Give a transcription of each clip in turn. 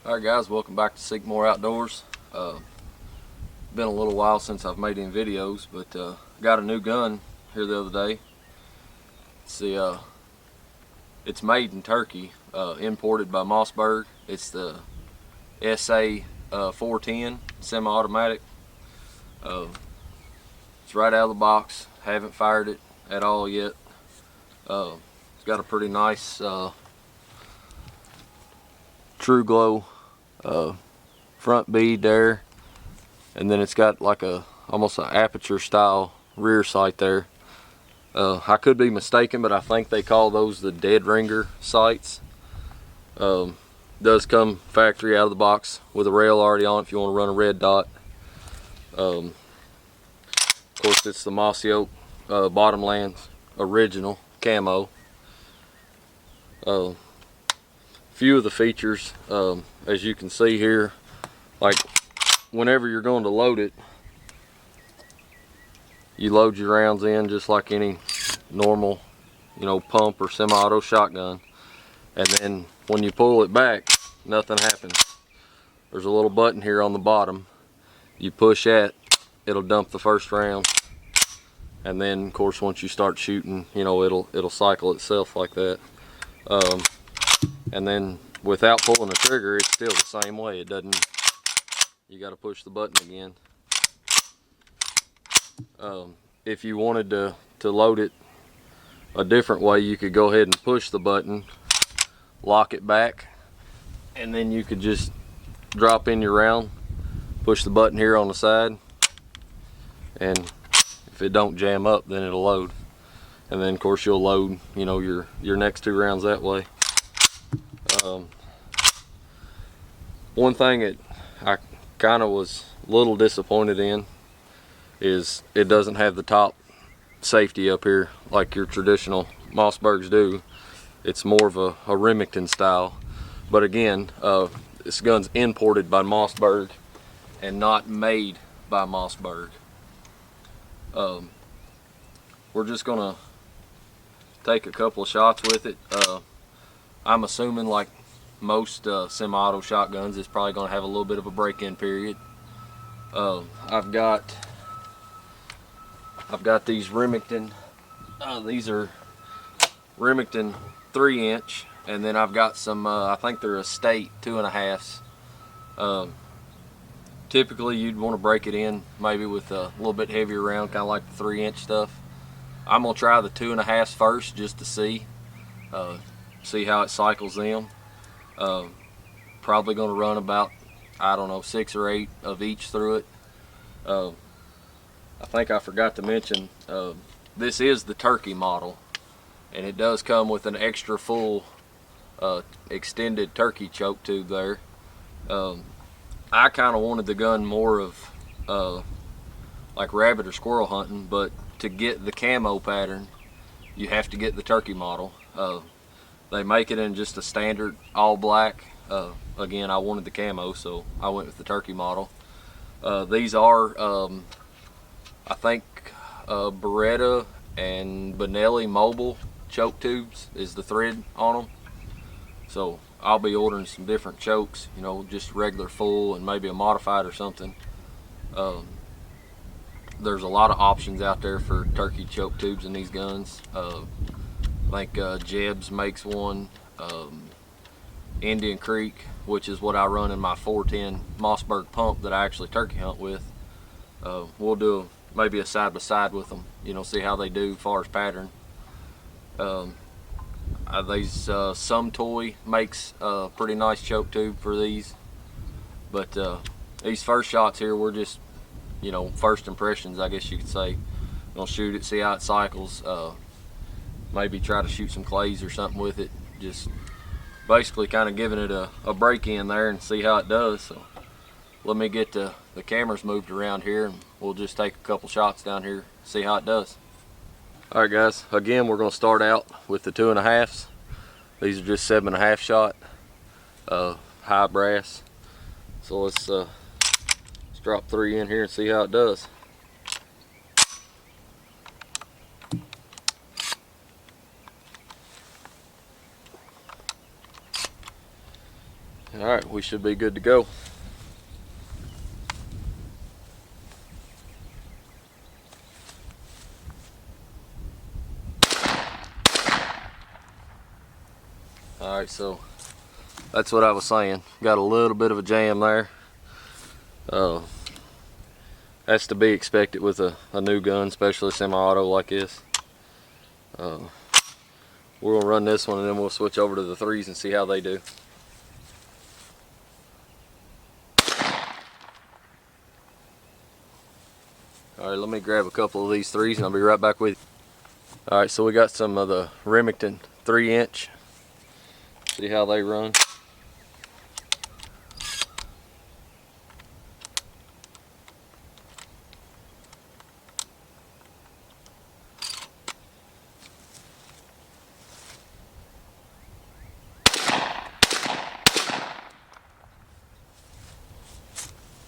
Alright guys, welcome back to Seek More Outdoors. Been a little while since I've made any videos, but got a new gun here the other day. It's made in Turkey, imported by MOSSBERG. It's the SA-410 semi-automatic. It's right out of the box. Haven't fired it at all yet. It's got a pretty nice true glow front bead there, and then it's got like almost an aperture style rear sight there. I could be mistaken, but I think they call those the dead ringer sights. Does come factory out of the box with a rail already on it if you want to run a red dot. Of course, it's the Mossy Oak Bottomlands original camo. Few of the features, as you can see here, like whenever you're going to load it, you load your rounds in just like any normal, pump or semi-auto shotgun, and then when you pull it back, nothing happens. There's a little button here on the bottom. You push that, it'll dump the first round, and then of course once you start shooting, it'll cycle itself like that. And then without pulling the trigger, it's still the same way. It doesn't, you got to push the button again. If you wanted to load it a different way, you could go ahead and push the button, lock it back, and then you could just drop in your round, push the button here on the side, and if it don't jam up, then it'll load. And then of course you'll load, your next two rounds that way. One thing that I kind of was a little disappointed in is it doesn't have the top safety up here like your traditional MOSSBERGs do. It's more of a Remington style, but again, this gun's imported by MOSSBERG and not made by MOSSBERG. We're just gonna take a couple of shots with it. I'm assuming, like most semi-auto shotguns, it's probably going to have a little bit of a break-in period. I've got these Remington. These are Remington 3-inch, and then I've got some. I think they're Estate 2.5s. Typically, you'd want to break it in maybe with a little bit heavier round, kind of like the 3-inch stuff. I'm gonna try the 2.5s first just to see how it cycles them. Probably gonna run about, I don't know, 6 or 8 of each through it. I think I forgot to mention, this is the Turkey model, and it does come with an extra full extended turkey choke tube there. I kind of wanted the gun more of like rabbit or squirrel hunting, but to get the camo pattern, you have to get the Turkey model. They make it in just a standard all black. Again, I wanted the camo, so I went with the Turkey model. These are, I think, Beretta and Benelli Mobile choke tubes is the thread on them. So I'll be ordering some different chokes, just regular full and maybe a modified or something. There's a lot of options out there for turkey choke tubes in these guns. I think Jeb's makes one. Indian Creek, which is what I run in my 410 MOSSBERG pump that I actually turkey hunt with. We'll do maybe a side by side with them, see how they do as far as pattern. Some Toy makes a pretty nice choke tube for these, but these first shots here, we're just first impressions, I guess you could say. Gonna shoot it, see how it cycles, maybe try to shoot some clays or something with it, just basically kind of giving it a break in there and see how it does. So let me get the cameras moved around here, and we'll just take a couple shots down here, see how it does. Alright guys, again we're going to start out with the 2.5s. These are just 7.5 shot high brass. So let's drop 3 in here and see how it does. Alright, we should be good to go. Alright, so that's what I was saying. Got a little bit of a jam there. That's to be expected with a new gun, especially a semi-auto like this. We're gonna run this one and then we'll switch over to the 3s and see how they do. Alright, let me grab a couple of these 3s and I'll be right back with you. Alright, so we got some of the Remington 3-inch. See how they run.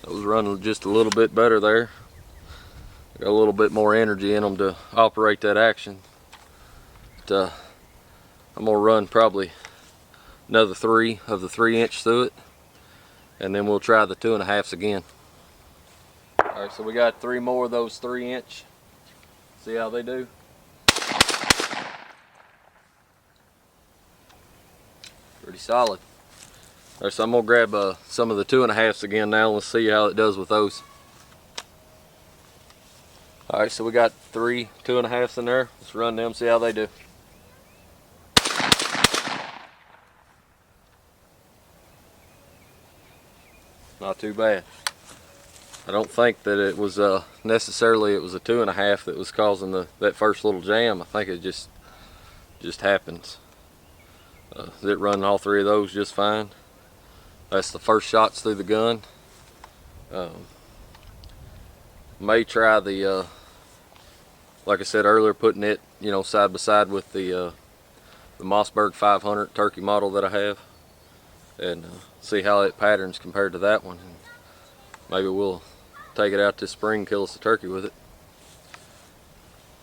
Those run just a little bit better there. Got a little bit more energy in them to operate that action. But, I'm gonna run probably another 3 of the 3-inch through it, and then we'll try the 2.5s again. Alright, so we got 3 more of those 3-inch. See how they do. Pretty solid. Alright, so I'm gonna grab some of the 2.5s again now. Let's see how it does with those. Alright, so we got 3 2.5s in there. Let's run them, see how they do. Not too bad. I don't think that it was necessarily it was a 2.5 that was causing that first little jam. I think it just happens. It run all 3 of those just fine. That's the first shots through the gun. May try the like I said earlier, putting it, you know, side by side with the MOSSBERG 500 turkey model that I have, and see how it patterns compared to that one. And maybe we'll take it out this spring and kill us a turkey with it.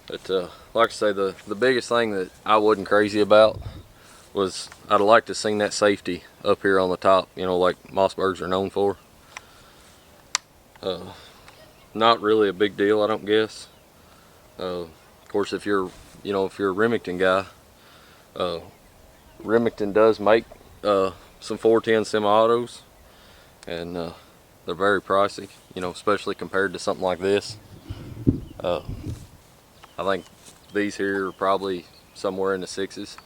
But like I say, the biggest thing that I wasn't crazy about was I'd have liked to seen that safety up here on the top, you know, like MOSSBERGs are known for. Not really a big deal, I don't guess. Of course, if you're a Remington guy, Remington does make some 410 semi-autos, and they're very pricey, you know, especially compared to something like this. I think these here are probably somewhere in the 6s.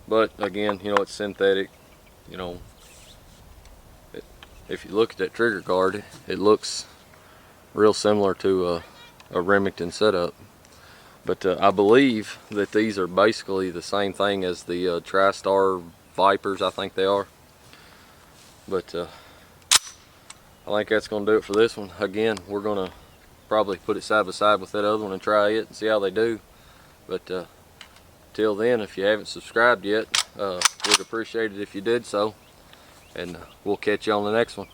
But again, you know, it's synthetic. You know, if you look at that trigger guard, it looks real similar to a Remington setup. But I believe that these are basically the same thing as the TriStar Vipers, I think they are. But I think that's going to do it for this one. Again, we're going to probably put it side by side with that other one and try it and see how they do. But till then, if you haven't subscribed yet, we'd appreciate it if you did so. And we'll catch you on the next one.